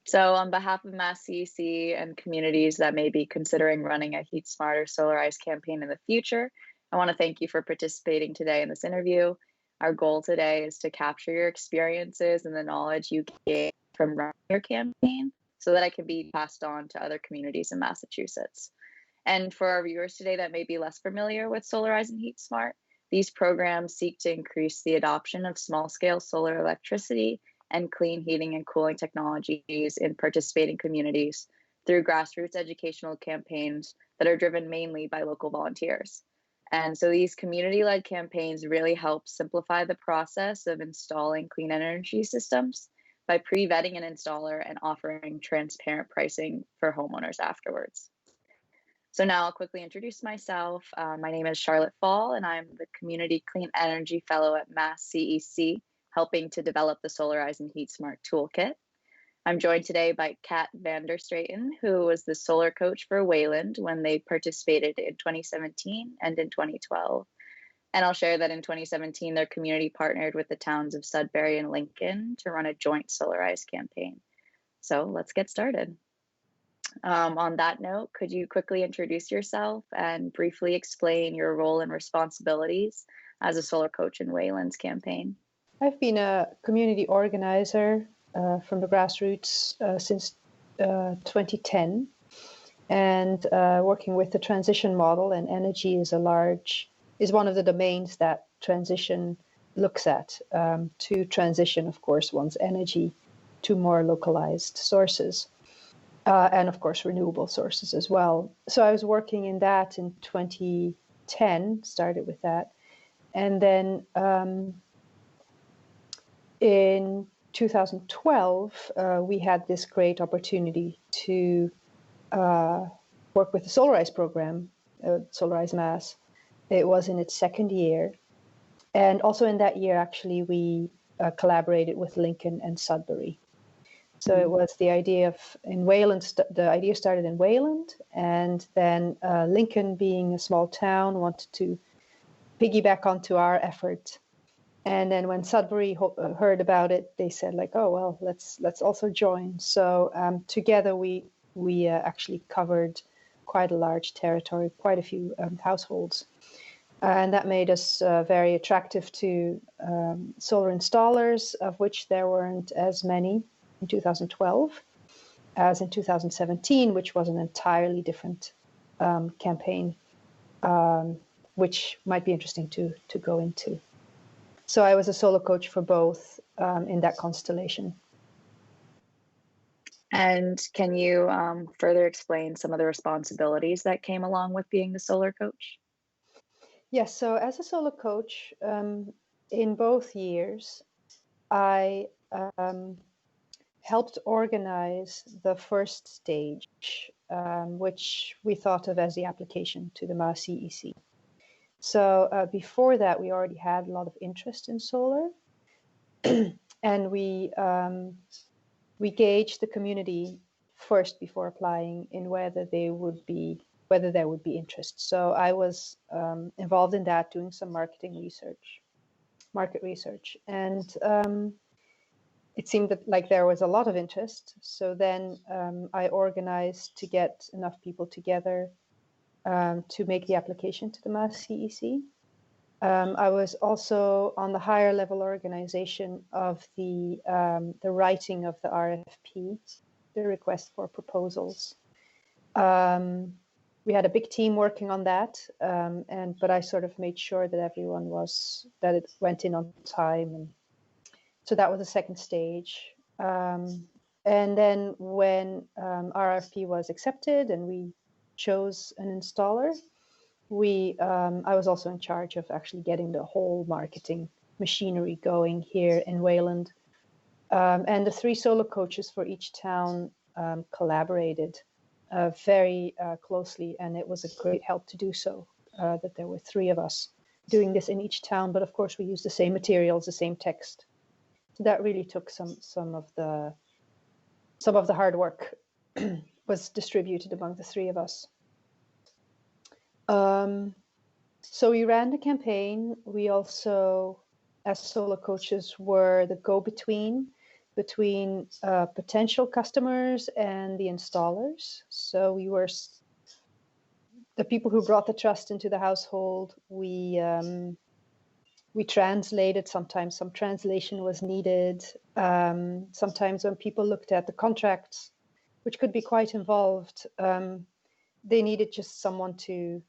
So, on behalf of MassEC and communities that may be considering running a Heat Smart or Solarize campaign in the future, I want to thank you for participating today in this interview. Our goal today is to capture your experiences and the knowledge you gain from running your campaign so that it can be passed on to other communities in Massachusetts. And for our viewers today that may be less familiar with Solarize and Heat Smart, these programs seek to increase the adoption of small-scale solar electricity and clean heating and cooling technologies in participating communities through grassroots educational campaigns that are driven mainly by local volunteers. And so these community-led campaigns really help simplify the process of installing clean energy systems by pre-vetting an installer and offering transparent pricing for homeowners afterwards. So now I'll quickly introduce myself. My name is Charlotte Fall, and I'm the Community Clean Energy Fellow at MassCEC, helping to develop the Solarize and Heat Smart Toolkit. I'm joined today by Kaat Vander, who was the solar coach for Wayland when they participated in 2017 and in 2012. And I'll share that in 2017, their community partnered with the towns of Sudbury and Lincoln to run a joint Solarize campaign. So let's get started. On that note, could you quickly introduce yourself and briefly explain your role and responsibilities as a solar coach in Wayland's campaign? I've been a community organizer from the grassroots since 2010, and working with the transition model, and energy is one of the domains that transition looks at, to transition, of course, one's energy to more localized sources. And of course, renewable sources as well. So I was working in that in 2010, started with that. And then in 2012, we had this great opportunity to work with the Solarize program, Solarize Mass. It was in its second year. And also in that year, actually, we collaborated with Lincoln and Sudbury. So it was the idea in Wayland, the idea started in Wayland, and then Lincoln, being a small town, wanted to piggyback onto our effort. And then when Sudbury heard about it, they said like, oh, well, let's also join. So together we actually covered quite a large territory, quite a few households. And that made us very attractive to solar installers, of which there weren't as many in 2012 as in 2017, which was an entirely different campaign, which might be interesting to go into. So I was a solo coach for both in that constellation. And can you further explain some of the responsibilities that came along with being the solar coach? Yes, so as a solo coach, in both years, I helped organize the first stage, which we thought of as the application to the MassEC. So before that, we already had a lot of interest in solar, and we gauged the community first before applying in whether there would be interest. So I was involved in that, doing some market research, and it seemed that like there was a lot of interest. So then I organized to get enough people together to make the application to the MassCEC. I was also on the higher level organization of the writing of the RFP, the request for proposals. We had a big team working on that, but I sort of made sure that that it went in on time, and so that was the second stage. And then when RFP was accepted and we chose an installer, I was also in charge of actually getting the whole marketing machinery going here in Wayland. And the three solo coaches for each town collaborated very closely, and it was a great help to do so, that there were three of us doing this in each town. But of course, we used the same materials, the same text. So that really took some of the hard work was distributed among the three of us. So we ran the campaign. We also, as solo coaches, were the go-between between potential customers and the installers. So we were the people who brought the trust into the household. We translated. Sometimes some translation was needed. Sometimes when people looked at the contracts, which could be quite involved, they needed just someone to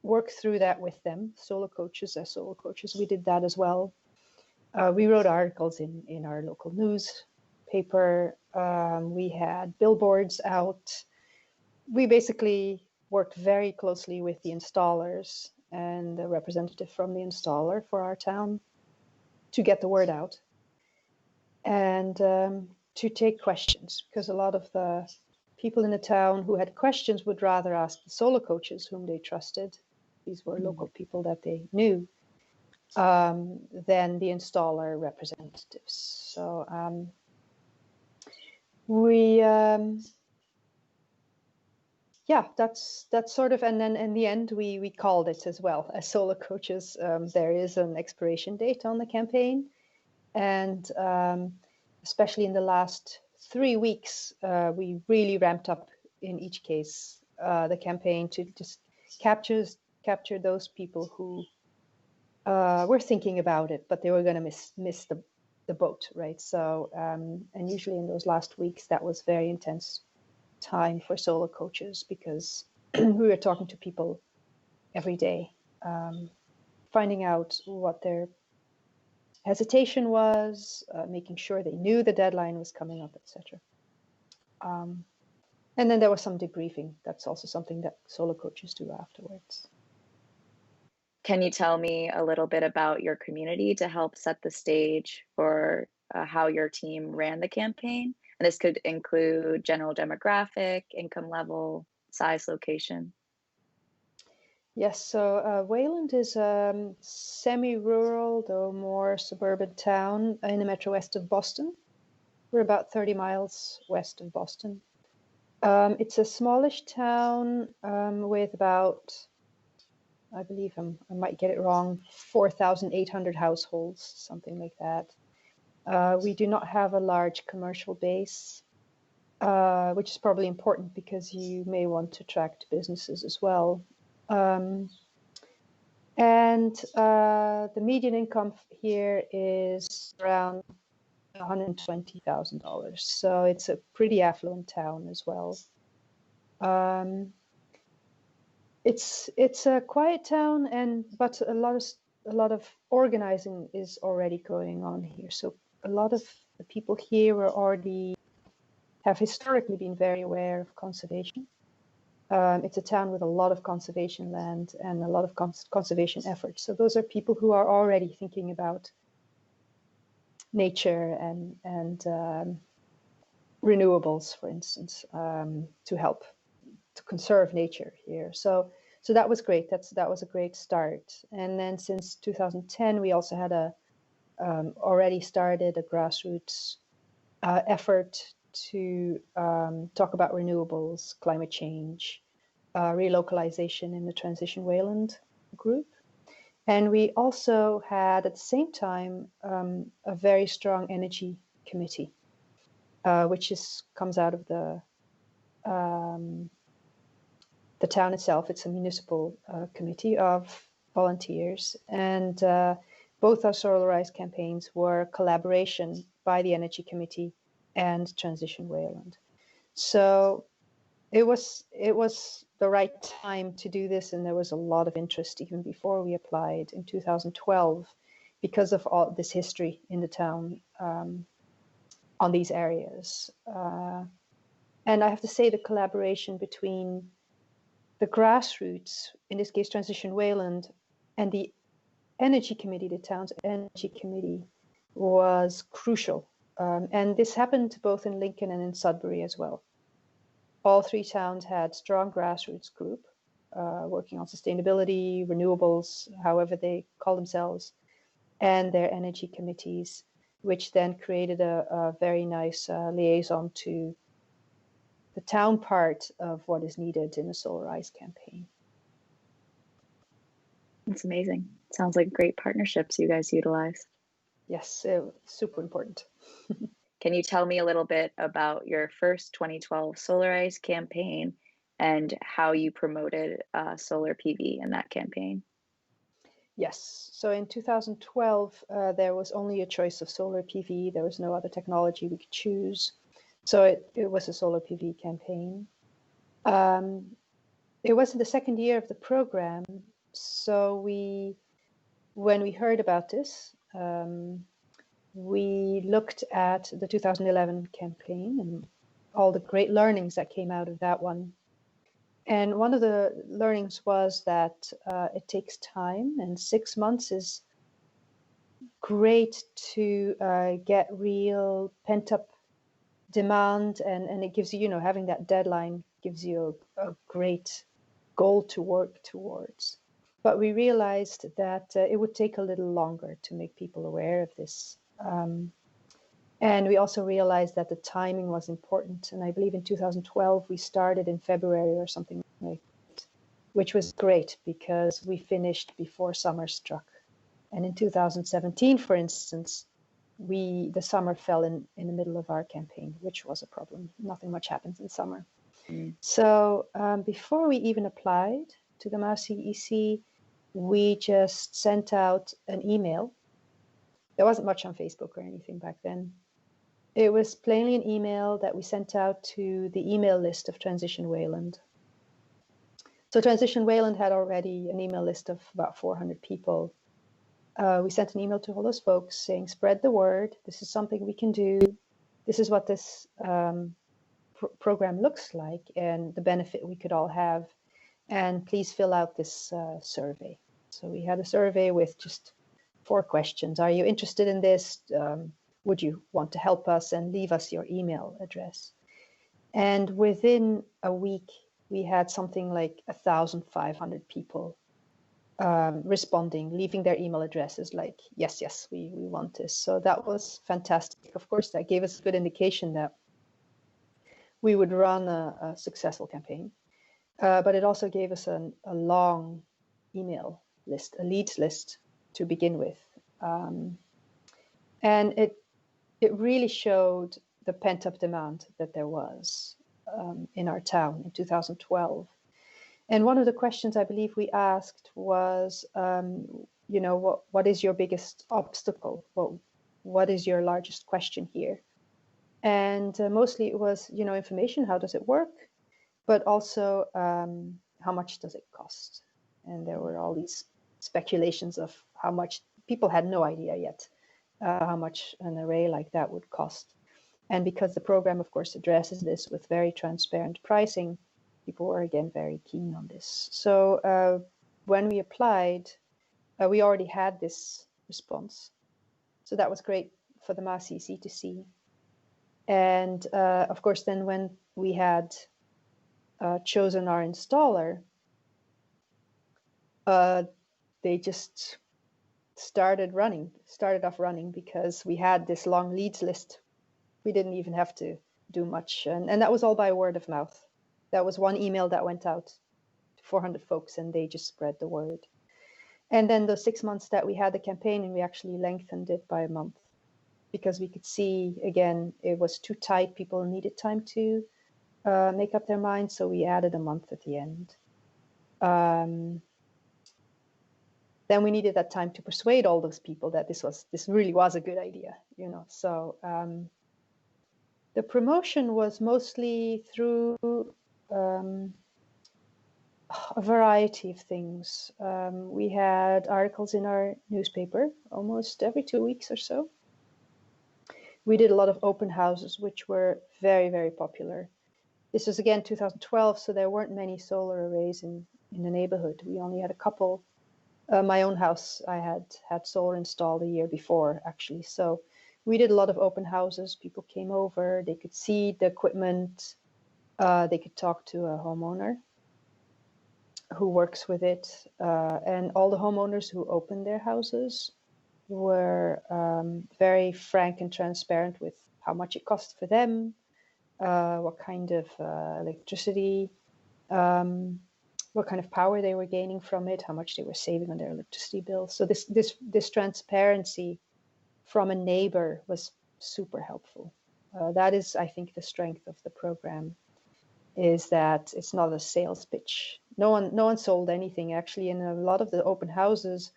work through that with them. Solar coaches as solar coaches, we did that as well. We wrote articles in our local newspaper. We had billboards out. We basically worked very closely with the installers and the representative from the installer for our town to get the word out and to take questions, because a lot of the people in the town who had questions would rather ask the solar coaches whom they trusted. These were local people that they knew, than the installer representatives. So yeah, that's sort of, and then in the end, we called it as well as solar coaches. There is an expiration date on the campaign, and especially in the last 3 weeks, we really ramped up in each case the campaign to just capture those people who were thinking about it, but they were going to miss the boat, right? So and usually in those last weeks, that was very intense time for solar coaches, because we were talking to people every day, finding out what their hesitation was, making sure they knew the deadline was coming up, etc. And then there was some debriefing. That's also something that solar coaches do afterwards. Can you tell me a little bit about your community to help set the stage for how your team ran the campaign? And this could include general demographic, income level, size, location. Yes, so Wayland is a semi-rural, though more suburban town in the MetroWest of Boston. We're about 30 miles west of Boston. It's a smallish town with about, I believe I might get it wrong, 4,800 households, something like that. We do not have a large commercial base, which is probably important because you may want to attract businesses as well. And the median income here is around $120,000. So it's a pretty affluent town as well. It's a quiet town, but a lot of organizing is already going on here. So a lot of the people here have historically been very aware of conservation. It's a town with a lot of conservation land and a lot of conservation efforts. So those are people who are already thinking about nature and renewables, for instance, to help to conserve nature here. So that was great. That was a great start. And then since 2010, we also had already started a grassroots effort to talk about renewables, climate change, relocalization in the Transition Wayland group. And we also had, at the same time, a very strong energy committee, which comes out of the town itself. It's a municipal committee of volunteers. And both our Solarize campaigns were collaboration by the energy committee and Transition Wayland. So it was the right time to do this, and there was a lot of interest even before we applied in 2012 because of all this history in the town on these areas. And I have to say the collaboration between the grassroots, in this case Transition Wayland, and the energy committee, the town's energy committee, was crucial. And this happened both in Lincoln and in Sudbury as well. All three towns had strong grassroots group working on sustainability, renewables, however they call themselves, and their energy committees, which then created a very nice liaison to the town part of what is needed in the Solarize campaign. That's amazing. Sounds like great partnerships you guys utilized. Yes, super important. Can you tell me a little bit about your first 2012 Solarize campaign and how you promoted solar PV in that campaign? Yes. So in 2012, there was only a choice of solar PV. There was no other technology we could choose. So it was a solar PV campaign. It was in the second year of the program. So when we heard about this, we looked at the 2011 campaign and all the great learnings that came out of that one. And one of the learnings was that it takes time, and 6 months is great to get real pent-up demand, and it gives you, having that deadline gives you a great goal to work towards. But we realized that it would take a little longer to make people aware of this. And we also realized that the timing was important. And I believe in 2012, we started in February or something like that, which was great because we finished before summer struck. And in 2017, for instance, the summer fell in the middle of our campaign, which was a problem. Nothing much happens in summer. So before we even applied to the MassEEC, we just sent out an email. There wasn't much on Facebook or anything back then. It was plainly an email that we sent out to the email list of Transition Wayland. So Transition Wayland had already an email list of about 400 people. We sent an email to all those folks saying, spread the word. This is something we can do. This is what this program looks like and the benefit we could all have. And please fill out this survey. So we had a survey with just 4 questions. Are you interested in this? Would you want to help us, and leave us your email address? And within a week, we had something like 1,500 people responding, leaving their email addresses like, yes, we want this. So that was fantastic. Of course, that gave us a good indication that we would run a successful campaign. But it also gave us a long email list, a leads list to begin with. And it really showed the pent-up demand that there was in our town in 2012. And one of the questions I believe we asked was, what is your biggest obstacle? What is your largest question here? And mostly it was, information, how does it work? But also, how much does it cost? And there were all these speculations of how much. People had no idea yet how much an array like that would cost. And because the program, of course, addresses this with very transparent pricing, people were again very keen on this. So when we applied, we already had this response. So that was great for the MassEEC to see. And of course, then when we had chosen our installer, they just started off running because we had this long leads list. We didn't even have to do much. And that was all by word of mouth. That was one email that went out to 400 folks, and they just spread the word. And then the 6 months that we had the campaign, and we actually lengthened it by a month because we could see, again, it was too tight. People needed time to make up their minds. So we added a month at the end. Then we needed that time to persuade all those people that this really was a good idea, So the promotion was mostly through a variety of things. We had articles in our newspaper almost every 2 weeks or so. We did a lot of open houses, which were very, very popular. This was again 2012, so there weren't many solar arrays in the neighborhood. We only had a couple. My own house, I had solar installed a year before, actually. So we did a lot of open houses. People came over, they could see the equipment, they could talk to a homeowner who works with it. And all the homeowners who opened their houses were very frank and transparent with how much it cost for them, what kind of electricity, what kind of power they were gaining from it, how much they were saving on their electricity bills. So this transparency from a neighbor was super helpful. That is, I think, the strength of the program, is that it's not a sales pitch. No one sold anything. Actually, in a lot of the open houses,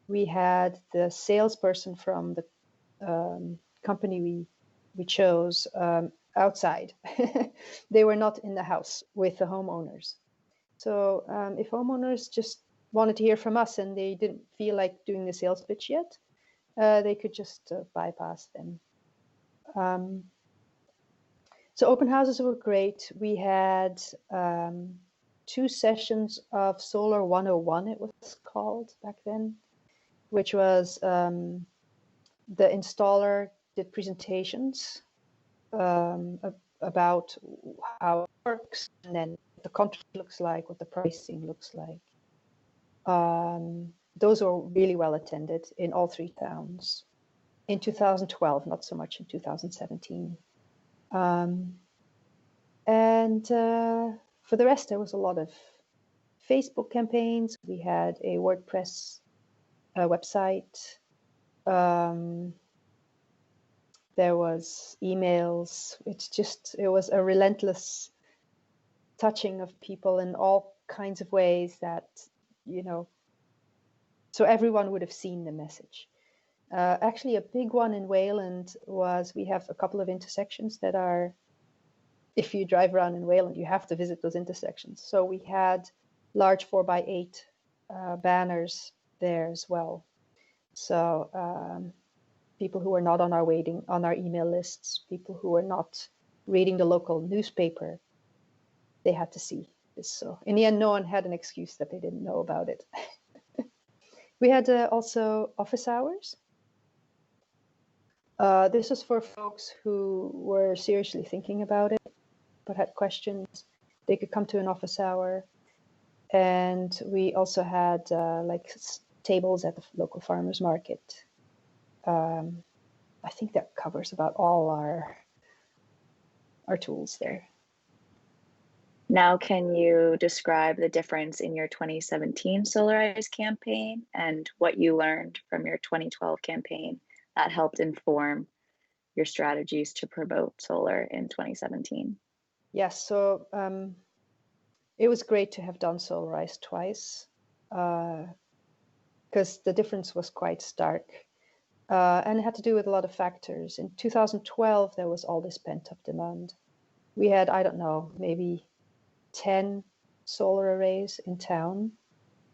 we had the salesperson from the company we chose outside. They were not in the house with the homeowners. So if homeowners just wanted to hear from us and they didn't feel like doing the sales pitch yet, they could just bypass them. So open houses were great. We had 2 sessions of Solar 101, it was called back then, which was the installer did presentations about how it works, and then what the contract looks like, what the pricing looks like. Those were really well attended in all 3 towns. In 2012, not so much in 2017. And for the rest, there was a lot of Facebook campaigns. We had a WordPress website. There was emails. It was a relentless touching of people in all kinds of ways that, so everyone would have seen the message. Actually, a big one in Wayland was, we have a couple of intersections that are, if you drive around in Wayland, you have to visit those intersections. So we had large 4x8 banners there as well. So people who were not on our email lists, people who were not reading the local newspaper, they had to see this. So in the end, no one had an excuse that they didn't know about it. We had also office hours. This was for folks who were seriously thinking about it, but had questions. They could come to an office hour. And we also had tables at the local farmers market. I think that covers about all our tools there. Now, can you describe the difference in your 2017 Solarize campaign and what you learned from your 2012 campaign that helped inform your strategies to promote solar in 2017? Yes, so it was great to have done Solarize twice, because the difference was quite stark. And it had to do with a lot of factors. In 2012, there was all this pent-up demand. We had, I don't know, maybe 10 solar arrays in town.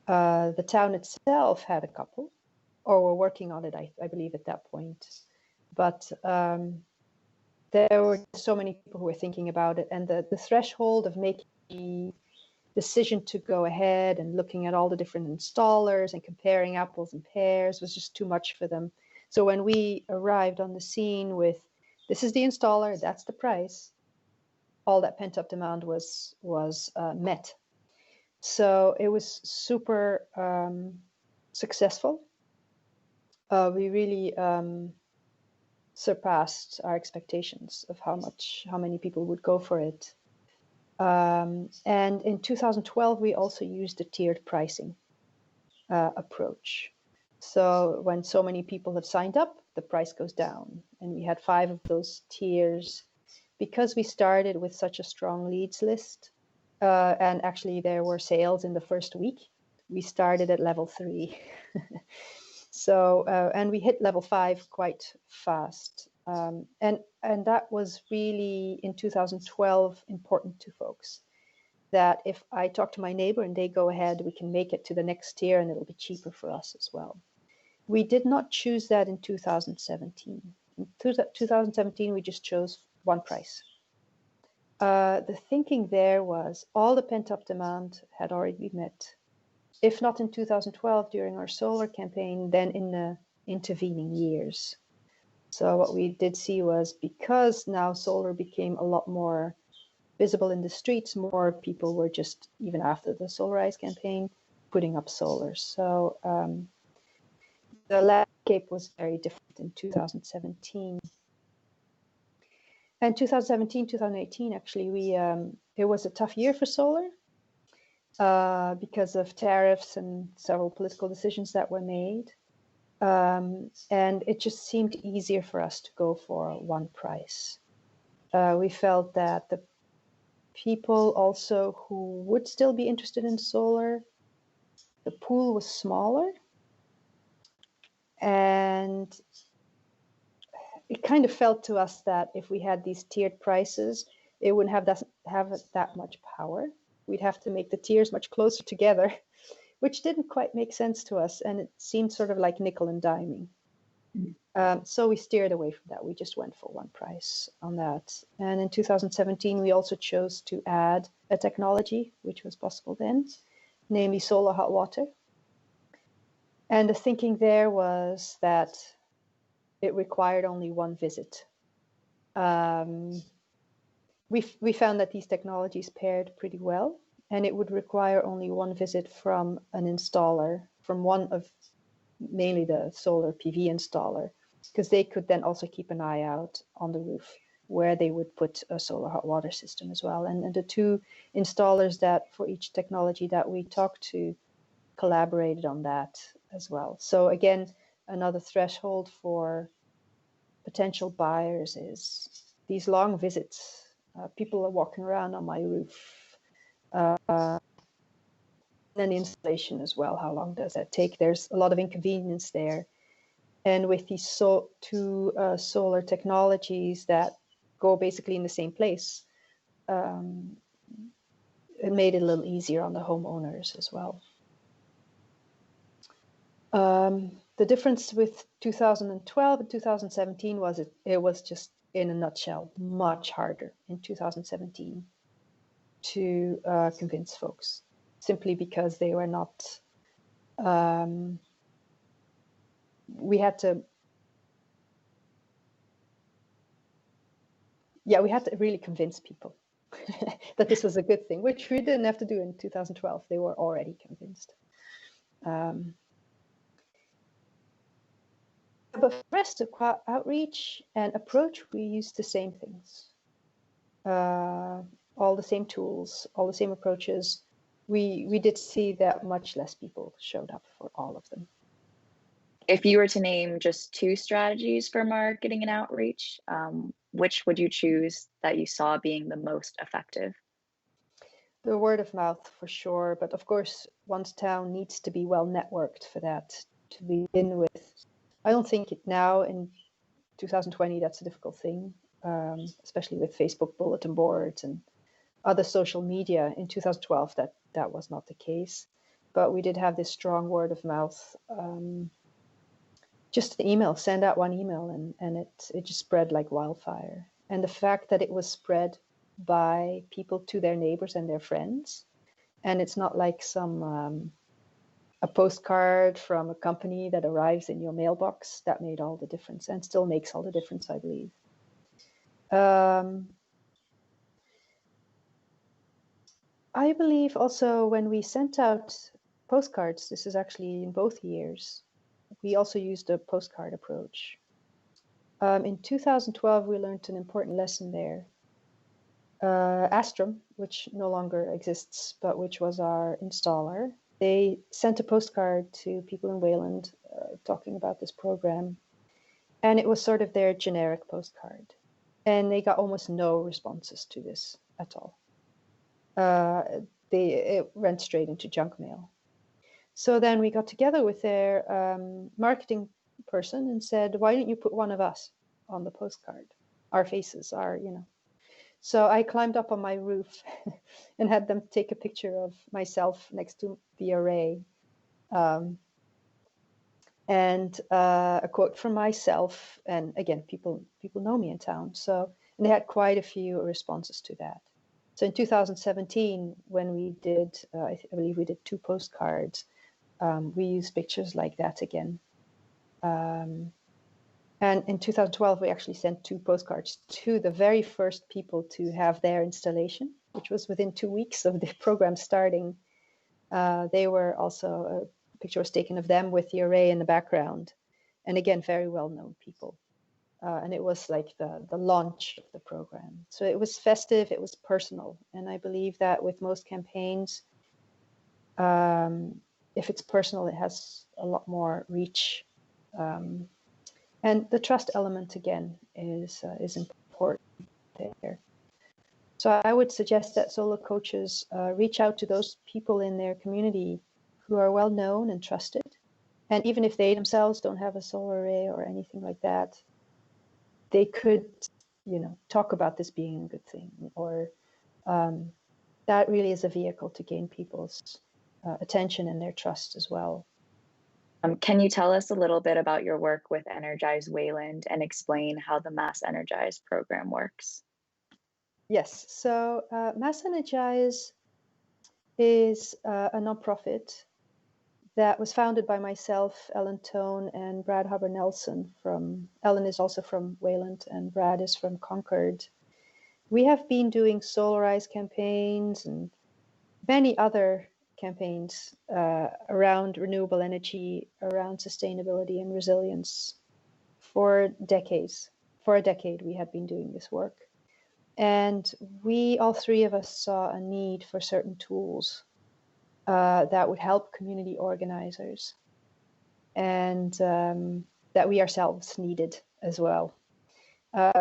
The town itself had a couple, or were working on it, I believe, at that point. But there were so many people who were thinking about it, and the threshold of making the decision to go ahead and looking at all the different installers and comparing apples and pears was just too much for them. So when we arrived on the scene with, this is the installer, that's the price, all that pent-up demand was met. So it was super successful. We really surpassed our expectations of how many people would go for it. And in 2012, we also used the tiered pricing approach. So when so many people have signed up, the price goes down. And we had 5 of those tiers. Because we started with such a strong leads list, and actually there were sales in the first week, we started at level 3. So, and we hit level 5 quite fast. And that was really, in 2012, important to folks. That if I talk to my neighbor and they go ahead, we can make it to the next tier and it'll be cheaper for us as well. We did not choose that in 2017. In 2017, we just chose one price. The thinking there was all the pent-up demand had already been met. If not in 2012 during our solar campaign, then in the intervening years. So what we did see was, because now solar became a lot more visible in the streets, more people were just, even after the Solarize campaign, putting up solar. So the landscape was very different in 2017. And 2017, 2018, actually, it was a tough year for solar because of tariffs and several political decisions that were made. And it just seemed easier for us to go for one price. we felt that the people also who would still be interested in solar, the pool was smaller, and it kind of felt to us that if we had these tiered prices, it wouldn't have that much power. We'd have to make the tiers much closer together, which didn't quite make sense to us, and it seemed sort of like nickel and diming. So we steered away from that. We just went for one price on that. And in 2017, we also chose to add a technology, which was possible then, namely solar hot water. And the thinking there was that it required only one visit. We found that these technologies paired pretty well, and it would require only one visit from an installer, from one of mainly the solar PV installer, because they could then also keep an eye out on the roof where they would put a solar hot water system as well. And the two installers that for each technology that we talked to collaborated on that as well. So again, another threshold for potential buyers is these long visits. People are walking around on my roof. And the installation as well. How long does that take? There's a lot of inconvenience there. And with these two solar technologies that go basically in the same place, it made it a little easier on the homeowners as well. The difference with 2012 and 2017 was it was just, in a nutshell, much harder in 2017 to convince folks, simply because they were not, we had to really convince people that this was a good thing, which we didn't have to do in 2012. They were already convinced. But for the rest of outreach and approach, we used the same things. All the same tools, all the same approaches. We did see that much less people showed up for all of them. If you were to name just two strategies for marketing and outreach, which would you choose that you saw being the most effective? The word of mouth for sure, but of course, one's town needs to be well networked for that to begin with. I don't think now in 2020 that's a difficult thing, especially with Facebook bulletin boards and other social media. In 2012, that was not the case, but we did have this strong word of mouth. Just an email, send out one email, and it just spread like wildfire. And the fact that it was spread by people to their neighbors and their friends, and it's not like some a postcard from a company that arrives in your mailbox, that made all the difference, and still makes all the difference, I believe. I believe also when we sent out postcards, this is actually in both years, we also used a postcard approach. In 2012, we learned an important lesson there. Astrum, which no longer exists, but which was our installer, they sent a postcard to people in Wayland talking about this program. And it was sort of their generic postcard. And they got almost no responses to this at all. It went straight into junk mail. So then we got together with their marketing person and said, why don't you put one of us on the postcard? Our faces are, So I climbed up on my roof and had them take a picture of myself next to the array. And a quote from myself. And again, people know me in town. And they had quite a few responses to that. So in 2017, when we did, I believe we did 2 postcards, we used pictures like that again. And in 2012, we actually sent 2 postcards to the very first people to have their installation, which was within 2 weeks of the program starting. They were also, a picture was taken of them with the array in the background. And again, very well-known people. And it was like the launch of the program. So it was festive, it was personal. And I believe that with most campaigns, if it's personal, it has a lot more reach. And the trust element, again, is important. there. So I would suggest that solar coaches reach out to those people in their community who are well known and trusted. And even if they themselves don't have a solar array or anything like that, they could, talk about this being a good thing, or that really is a vehicle to gain people's attention and their trust as well. Can you tell us a little bit about your work with Energized Wayland and explain how the MassEnergize program works? Yes, so MassEnergize is a nonprofit that was founded by myself, Ellen Tone, and Brad Huber Nelson. Ellen is also from Wayland, and Brad is from Concord. We have been doing Solarize campaigns and many other campaigns around renewable energy, around sustainability and resilience for decades. For a decade, we had been doing this work. And we, all three of us, saw a need for certain tools that would help community organizers, and that we ourselves needed as well.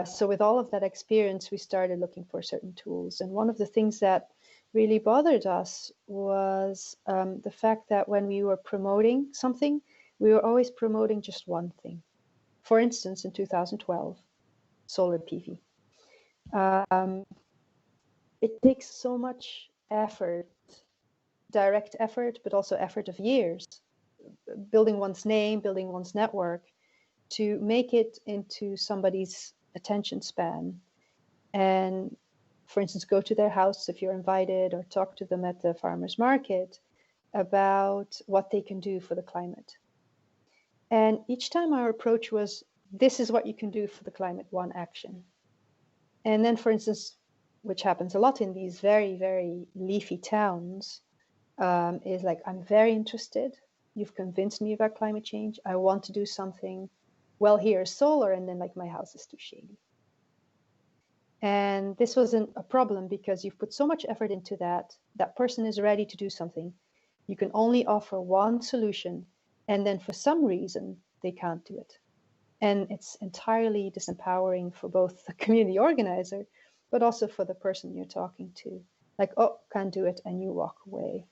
So with all of that experience, we started looking for certain tools. And one of the things that really bothered us was the fact that when we were promoting something, we were always promoting just one thing. For instance, in 2012, solar PV. It takes so much effort, direct effort, but also effort of years, building one's name, building one's network, to make it into somebody's attention span. And for instance, go to their house if you're invited, or talk to them at the farmer's market about what they can do for the climate. And each time our approach was, this is what you can do for the climate, one action. And then, for instance, which happens a lot in these very, very leafy towns, is like, I'm very interested. You've convinced me about climate change. I want to do something. Well, here's solar, and then like my house is too shady. And this wasn't a problem because you've put so much effort into that. That person is ready to do something. You can only offer one solution, and then for some reason, they can't do it. And it's entirely disempowering for both the community organizer, but also for the person you're talking to. Like, oh, can't do it, and you walk away.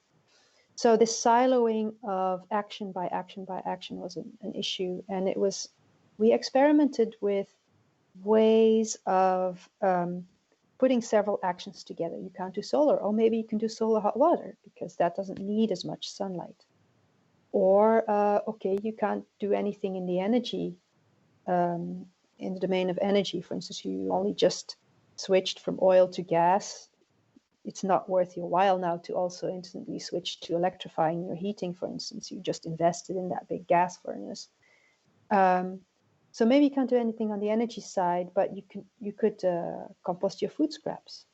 So this siloing of action by action by action was an issue. And we experimented with ways of putting several actions together. You can't do solar. Oh, maybe you can do solar hot water because that doesn't need as much sunlight. Or, okay, you can't do anything in the energy, in the domain of energy. For instance, you only just switched from oil to gas. It's not worth your while now to also instantly switch to electrifying your heating, for instance. You just invested in that big gas furnace. So maybe you can't do anything on the energy side, but you could compost your food scraps.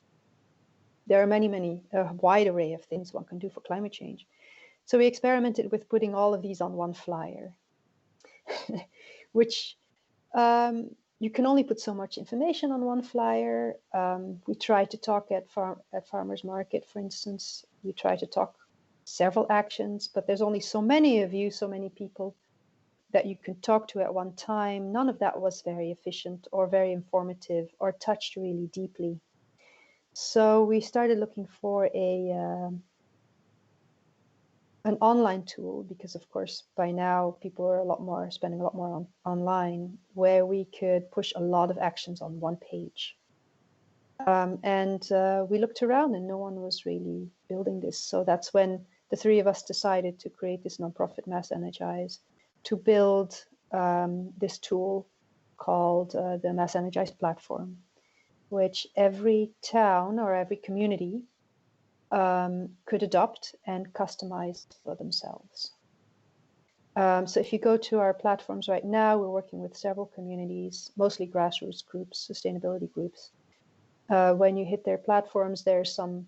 There are a wide array of things one can do for climate change. So we experimented with putting all of these on one flyer, which you can only put so much information on one flyer. We try to talk at farmers market, for instance. We try to talk several actions, but there's only so many of you, so many people that you can talk to at one time. None of that was very efficient or very informative or touched really deeply. So we started looking for an online tool, because of course by now people are spending a lot more online, where we could push a lot of actions on one page. And we looked around and no one was really building this. So that's when the three of us decided to create this nonprofit MassEnergize, to build this tool called the MassEnergize platform, which every town or every community could adopt and customize for themselves. So if you go to our platforms right now, we're working with several communities, mostly grassroots groups, sustainability groups. When you hit their platforms, there's some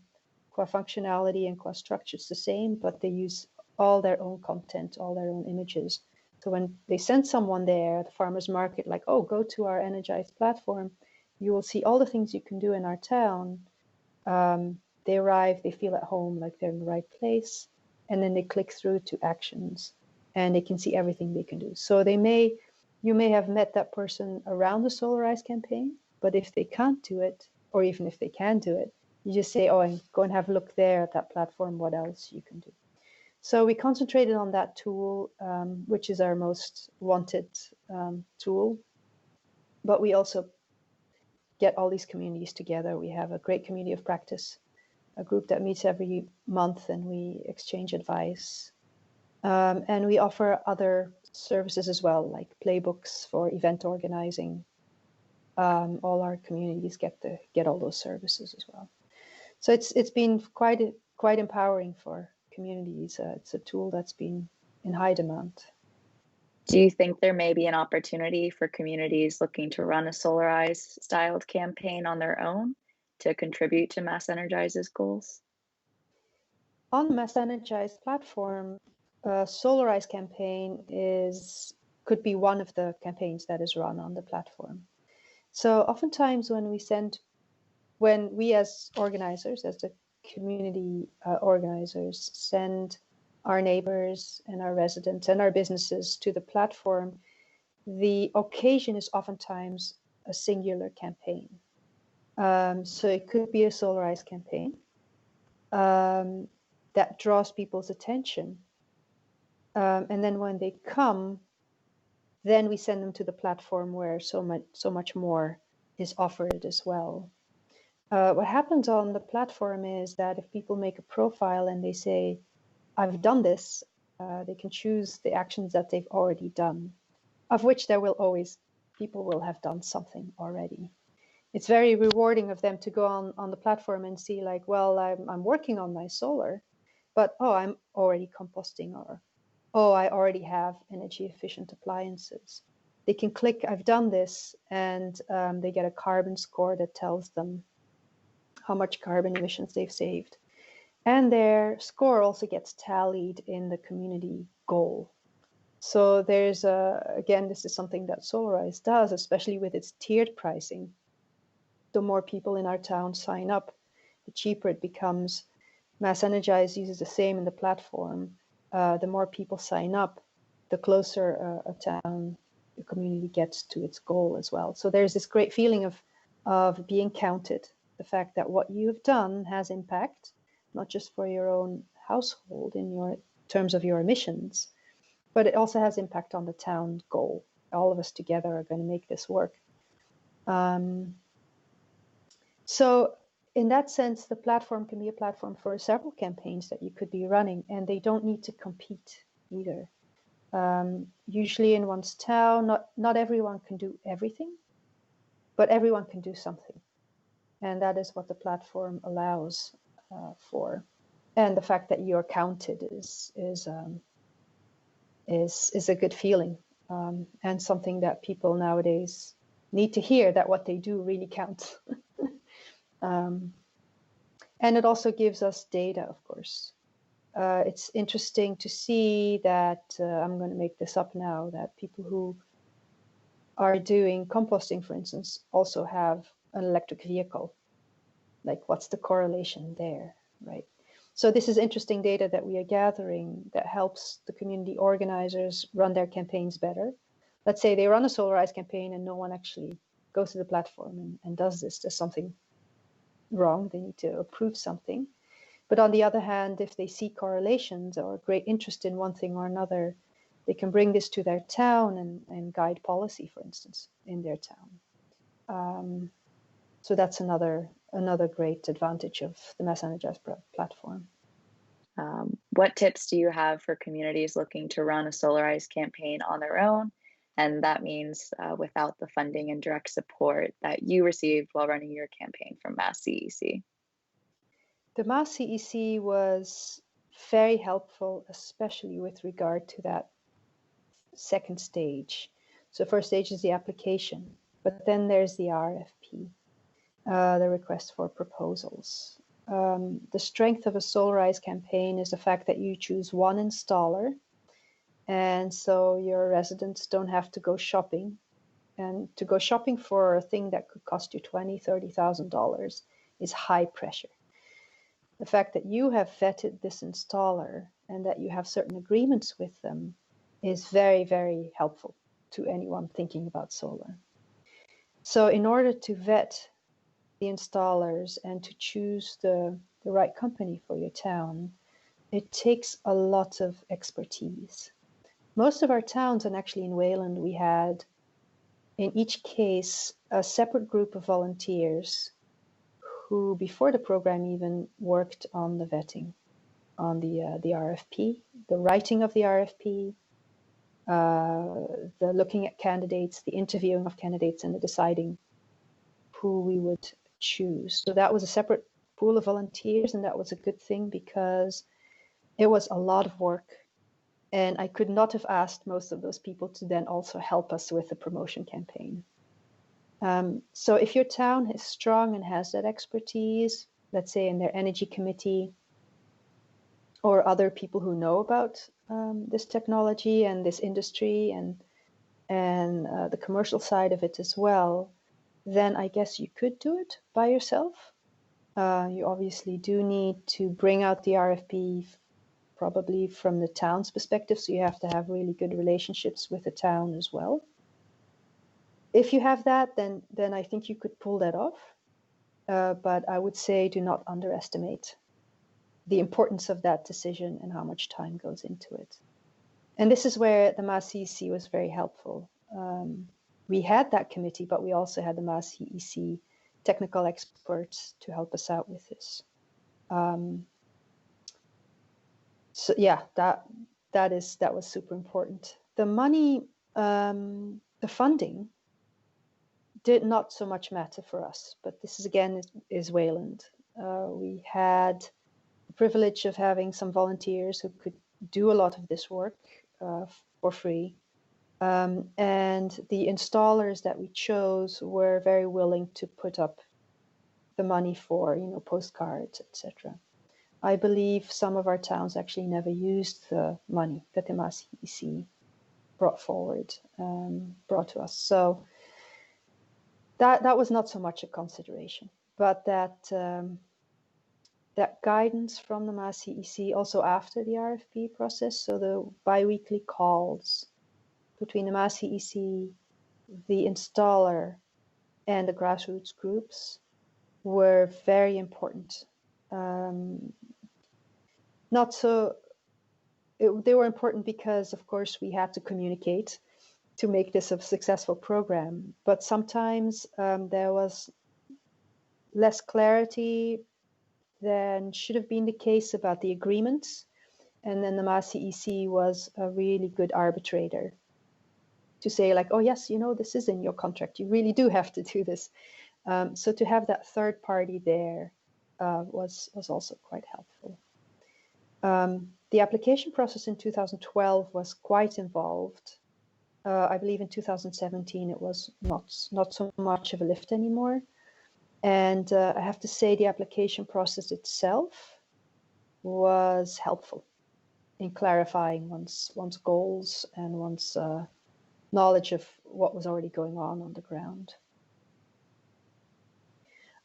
core functionality and core structures the same, but they use all their own content, all their own images. So when they send someone there, the farmer's market, like, oh, go to our Energized platform, you will see all the things you can do in our town. They arrive, they feel at home, like they're in the right place, and then they click through to actions, and they can see everything they can do. So you may have met that person around the Solarize campaign, But if they can't do it, or even if they can do it, you just say, oh, and go and have a look there at that platform, what else you can do. So we concentrated on that tool, which is our most wanted tool. But we also get all these communities together. We have a great community of practice, a group that meets every month, and we exchange advice. And we offer other services as well, like playbooks for event organizing. All our communities get all those services as well. So it's been quite empowering for communities. It's a tool that's been in high demand. Do you think there may be an opportunity for communities looking to run a Solarize styled campaign on their own to contribute to MassEnergize's goals? On the MassEnergize platform, Solarize campaign could be one of the campaigns that is run on the platform. So oftentimes when we as organizers, as the community organizers, send our neighbors and our residents and our businesses to the platform, the occasion is oftentimes a singular campaign. So it could be a Solarize campaign that draws people's attention. And then when they come, then we send them to the platform where so much more is offered as well. What happens on the platform is that if people make a profile and they say, I've done this, they can choose the actions that they've already done, of which people will have done something already. It's very rewarding of them to go on the platform and see like, well, I'm working on my solar, but I'm already composting, or I already have energy efficient appliances. They can click, I've done this, and they get a carbon score that tells them how much carbon emissions they've saved. And their score also gets tallied in the community goal. So there's again, this is something that Solarize does, especially with its tiered pricing. The more people in our town sign up, the cheaper it becomes. MassEnergize uses the same in the platform. The more people sign up, the closer a community gets to its goal as well. So there's this great feeling of being counted, the fact that what you have done has impact, not just for your own household in terms of your emissions, but it also has impact on the town goal. All of us together are going to make this work. So in that sense, the platform can be a platform for several campaigns that you could be running, and they don't need to compete either. Usually in one's town, not everyone can do everything, but everyone can do something. And that is what the platform allows for. And the fact that you're counted is a good feeling, and something that people nowadays need to hear, that what they do really counts. And it also gives us data, of course. It's interesting to see that, I'm going to make this up now, that people who are doing composting, for instance, also have an electric vehicle. Like, what's the correlation there, right? So this is interesting data that we are gathering that helps the community organizers run their campaigns better. Let's say they run a Solarize campaign and no one actually goes to the platform and does this. There's something wrong. They need to approve something. But on the other hand, if they see correlations or great interest in one thing or another, they can bring this to their town and guide policy, for instance, in their town. So that's another great advantage of the MassEnergize platform. What tips do you have for communities looking to run a Solarize campaign on their own? And that means without the funding and direct support that you received while running your campaign from MassCEC. The MassCEC was very helpful, especially with regard to that second stage. So first stage is the application, but then there's the RFP, the request for proposals. The strength of a Solarize campaign is the fact that you choose one installer, and so your residents don't have to go shopping. And to go shopping for a thing that could cost you $20,000, $30,000 is high pressure. The fact that you have vetted this installer and that you have certain agreements with them is very, very helpful to anyone thinking about solar. So in order to vet the installers and to choose the right company for your town, it takes a lot of expertise. Most of our towns, and actually in Wayland, we had in each case a separate group of volunteers who, before the program, even worked on the vetting, on the RFP, the writing of the RFP, the looking at candidates, the interviewing of candidates, and the deciding who we would choose. So that was a separate pool of volunteers, and that was a good thing because it was a lot of work. And I could not have asked most of those people to then also help us with the promotion campaign. So if your town is strong and has that expertise, let's say in their energy committee, or other people who know about this technology and this industry and the commercial side of it as well, then I guess you could do it by yourself. You obviously do need to bring out the RFP probably from the town's perspective, so you have to have really good relationships with the town as well. If you have that, then I think you could pull that off. But I would say do not underestimate the importance of that decision and how much time goes into it. And this is where the MassEC was very helpful. We had that committee, but we also had the MassEC technical experts to help us out with this. So yeah, that was super important. The money, the funding did not so much matter for us, but this is again is Wayland. We had the privilege of having some volunteers who could do a lot of this work for free. And the installers that we chose were very willing to put up the money for, postcards, etc. I believe some of our towns actually never used the money that the MassEC brought to us. So that was not so much a consideration, but that guidance from the MassEC also after the RFP process, so the bi-weekly calls between the MassEC, the installer, and the grassroots groups were very important. They were important because, of course, we had to communicate to make this a successful program. But sometimes there was less clarity than should have been the case about the agreements. And then the MassEC was a really good arbitrator to say, like, oh, yes, this is in your contract. You really do have to do this. So to have that third party there was also quite helpful. The application process in 2012 was quite involved. I believe in 2017 it was not so much of a lift anymore. And I have to say the application process itself was helpful in clarifying one's goals and one's knowledge of what was already going on the ground.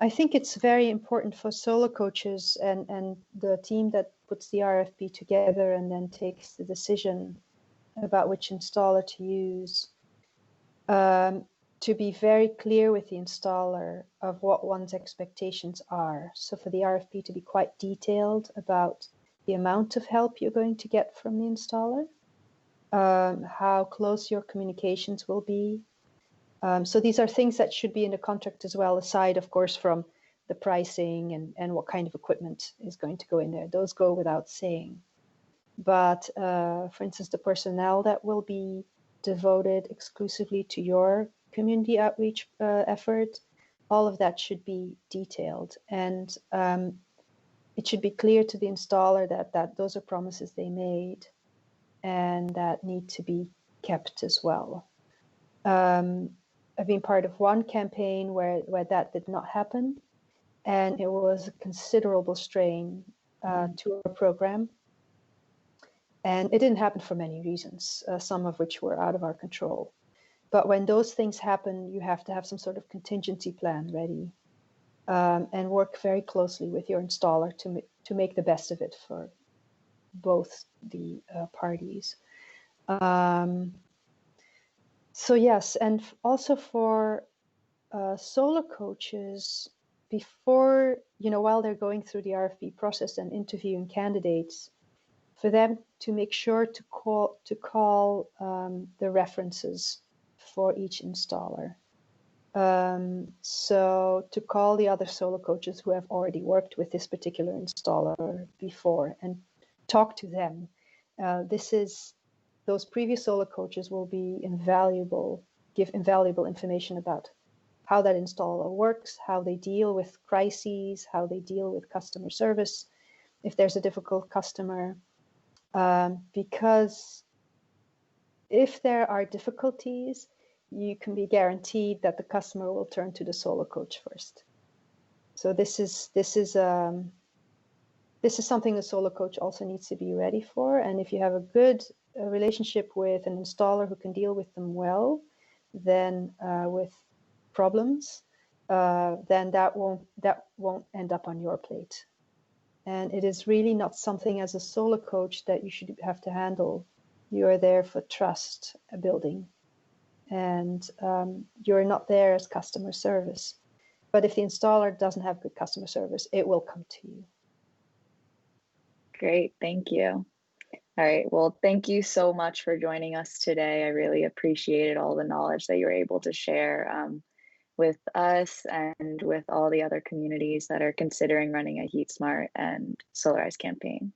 I think it's very important for solar coaches and the team that puts the RFP together and then takes the decision about which installer to use, to be very clear with the installer of what one's expectations are. So for the RFP to be quite detailed about the amount of help you're going to get from the installer, how close your communications will be. So these are things that should be in the contract as well, aside, of course, from the pricing and what kind of equipment is going to go in there. Those go without saying. But for instance, the personnel that will be devoted exclusively to your community outreach effort, all of that should be detailed. And it should be clear to the installer that those are promises they made and that need to be kept as well. I've been part of one campaign where that did not happen, and it was a considerable strain to our program. And it didn't happen for many reasons, some of which were out of our control. But when those things happen, you have to have some sort of contingency plan ready and work very closely with your installer to make the best of it for both the parties. So yes, and also for solar coaches, before, while they're going through the RFP process and interviewing candidates, for them to make sure to call the references for each installer. So to call the other solar coaches who have already worked with this particular installer before and talk to them. Those previous solar coaches will be give invaluable information about how that installer works, how they deal with crises, how they deal with customer service, if there's a difficult customer. Because if there are difficulties, you can be guaranteed that the customer will turn to the solar coach first. So this is something the solar coach also needs to be ready for. And if you have a good relationship with an installer who can deal with them well, then with problems, then that won't end up on your plate. And it is really not something as a solar coach that you should have to handle. You are there for trust building, and you're not there as customer service. But if the installer doesn't have good customer service, it will come to you. Great, thank you. All right, well, thank you so much for joining us today. I really appreciated all the knowledge that you're able to share with us and with all the other communities that are considering running a heat smart and solarized campaign.